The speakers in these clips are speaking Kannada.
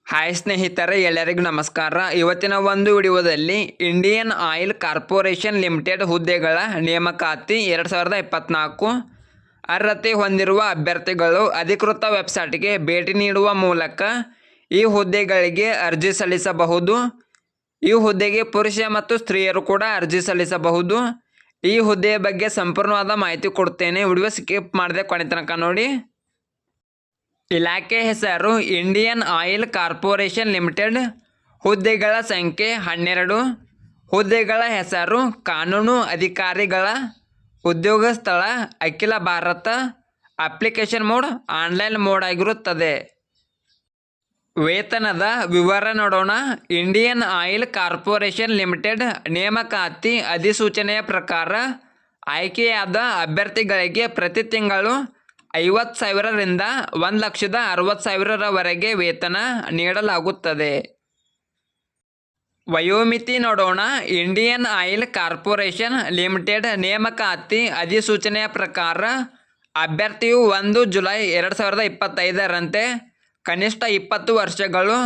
ಹಾಯ್ ಸ್ನೇಹಿತರೆ, ಎಲ್ಲರಿಗೂ ನಮಸ್ಕಾರ. ಇವತ್ತಿನ ಒಂದು ವಿಡಿಯೋದಲ್ಲಿ ಇಂಡಿಯನ್ ಆಯಿಲ್ ಕಾರ್ಪೊರೇಷನ್ ಲಿಮಿಟೆಡ್ ಹುದ್ದೆಗಳ ನೇಮಕಾತಿ 2024 ಅರ್ಹತೆ ಹೊಂದಿರುವ ಅಭ್ಯರ್ಥಿಗಳು ಅಧಿಕೃತ ವೆಬ್ಸೈಟ್ಗೆ ಭೇಟಿ ನೀಡುವ ಮೂಲಕ ಈ ಹುದ್ದೆಗಳಿಗೆ ಅರ್ಜಿ ಸಲ್ಲಿಸಬಹುದು. ಈ ಹುದ್ದೆಗೆ ಪುರುಷ ಮತ್ತು ಸ್ತ್ರೀಯರು ಕೂಡ ಅರ್ಜಿ ಸಲ್ಲಿಸಬಹುದು. ಈ ಹುದ್ದೆಯ ಬಗ್ಗೆ ಸಂಪೂರ್ಣವಾದ ಮಾಹಿತಿ ಕೊಡ್ತೇನೆ. ವಿಡಿಯೋ ಸ್ಕಿಪ್ ಮಾಡದೆ ಕೊನೆ ತನಕ ನೋಡಿ. ಇಲಾಖೆ ಹೆಸರು ಇಂಡಿಯನ್ ಆಯಿಲ್ ಕಾರ್ಪೊರೇಷನ್ ಲಿಮಿಟೆಡ್. ಹುದ್ದೆಗಳ ಸಂಖ್ಯೆ 12. ಹುದ್ದೆಗಳ ಹೆಸರು ಕಾನೂನು ಅಧಿಕಾರಿಗಳ. ಉದ್ಯೋಗ ಸ್ಥಳ ಅಖಿಲ Bharat. Application mode online mode ಆಗಿರುತ್ತದೆ. ವೇತನದ ವಿವರ ನೋಡೋಣ. ಇಂಡಿಯನ್ ಆಯಿಲ್ ಕಾರ್ಪೊರೇಷನ್ ಲಿಮಿಟೆಡ್ ನೇಮಕಾತಿ ಅಧಿಸೂಚನೆಯ ಪ್ರಕಾರ ಆಯ್ಕೆಯಾದ ಅಭ್ಯರ್ಥಿಗಳಿಗೆ ಪ್ರತಿ ತಿಂಗಳು 50,000ರಿಂದ 1,60,000ರವರೆಗೆ ವೇತನ ನೀಡಲಾಗುತ್ತದೆ. ವಯೋಮಿತಿ ನೋಡೋಣ. ಇಂಡಿಯನ್ ಆಯಿಲ್ ಕಾರ್ಪೊರೇಷನ್ ಲಿಮಿಟೆಡ್ ನೇಮಕಾತಿ ಅಧಿಸೂಚನೆಯ ಪ್ರಕಾರ ಅಭ್ಯರ್ಥಿಯು 1 ಜುಲೈ 2025ರಂತೆ ಕನಿಷ್ಠ 20 ವರ್ಷಗಳು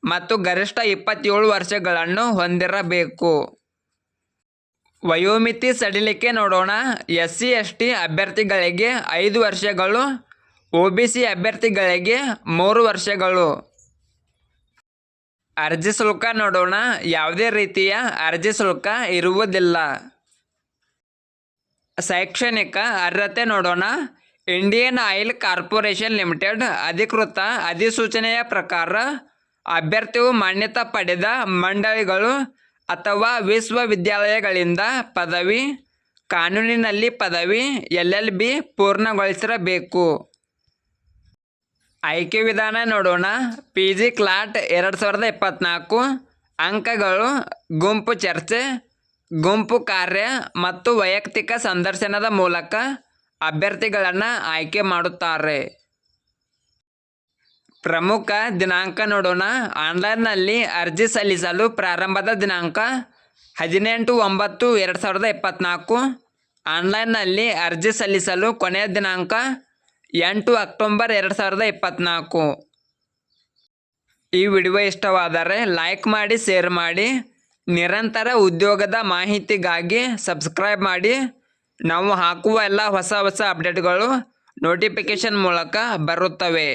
ಮತ್ತು ಗರಿಷ್ಠ 27 ವರ್ಷಗಳನ್ನು ಹೊಂದಿರಬೇಕು. ವಯೋಮಿತಿ ಸಡಿಲಿಕೆ ನೋಡೋಣ. SC ST ಅಭ್ಯರ್ಥಿಗಳಿಗೆ 5 ವರ್ಷಗಳು, OBC ಅಭ್ಯರ್ಥಿಗಳಿಗೆ 3 ವರ್ಷಗಳು. ಅರ್ಜಿ ಶುಲ್ಕ ನೋಡೋಣ. ಯಾವುದೇ ರೀತಿಯ ಅರ್ಜಿ ಶುಲ್ಕ ಇರುವುದಿಲ್ಲ. ಶೈಕ್ಷಣಿಕ ಅರ್ಹತೆ ನೋಡೋಣ. ಇಂಡಿಯನ್ ಆಯಿಲ್ ಕಾರ್ಪೊರೇಷನ್ ಲಿಮಿಟೆಡ್ ಅಧಿಕೃತ ಅಧಿಸೂಚನೆಯ ಪ್ರಕಾರ ಅಭ್ಯರ್ಥಿಯು ಮಾನ್ಯತೆ ಪಡೆದ ಮಂಡಳಿಗಳು ಅಥವಾ ವಿಶ್ವವಿದ್ಯಾಲಯಗಳಿಂದ ಪದವಿ, ಕಾನೂನಿನಲ್ಲಿ ಪದವಿ, LLB ಪೂರ್ಣಗೊಳಿಸಿರಬೇಕು. ಆಯ್ಕೆ ವಿಧಾನ ನೋಡೋಣ. PG clot 2024. ಅಂಕಗಳು ಗುಂಪು ಚರ್ಚೆ, ಗುಂಪು ಕಾರ್ಯ ಮತ್ತು ವೈಯಕ್ತಿಕ ಸಂದರ್ಶನದ ಮೂಲಕ ಅಭ್ಯರ್ಥಿಗಳನ್ನು ಆಯ್ಕೆ ಮಾಡುತ್ತಾರೆ. ಪ್ರಮುಖ ದಿನಾಂಕ ನೋಡೋಣ. ಆನ್ಲೈನ್ನಲ್ಲಿ ಅರ್ಜಿ ಸಲ್ಲಿಸಲು ಪ್ರಾರಂಭದ ದಿನಾಂಕ 18/9/2024. ಆನ್ಲೈನ್ನಲ್ಲಿ ಅರ್ಜಿ ಸಲ್ಲಿಸಲು ಕೊನೆಯ ದಿನಾಂಕ 8 ಅಕ್ಟೋಬರ್ 2024. ಈ ವಿಡಿಯೋ ಇಷ್ಟವಾದರೆ ಲೈಕ್ ಮಾಡಿ, ಶೇರ್ ಮಾಡಿ. ನಿರಂತರ ಉದ್ಯೋಗದ ಮಾಹಿತಿಗಾಗಿ ಸಬ್ಸ್ಕ್ರೈಬ್ ಮಾಡಿ. ನಾವು ಹಾಕುವ ಎಲ್ಲ ಹೊಸ ಅಪ್ಡೇಟ್ಗಳು ನೋಟಿಫಿಕೇಷನ್ ಮೂಲಕ ಬರುತ್ತವೆ.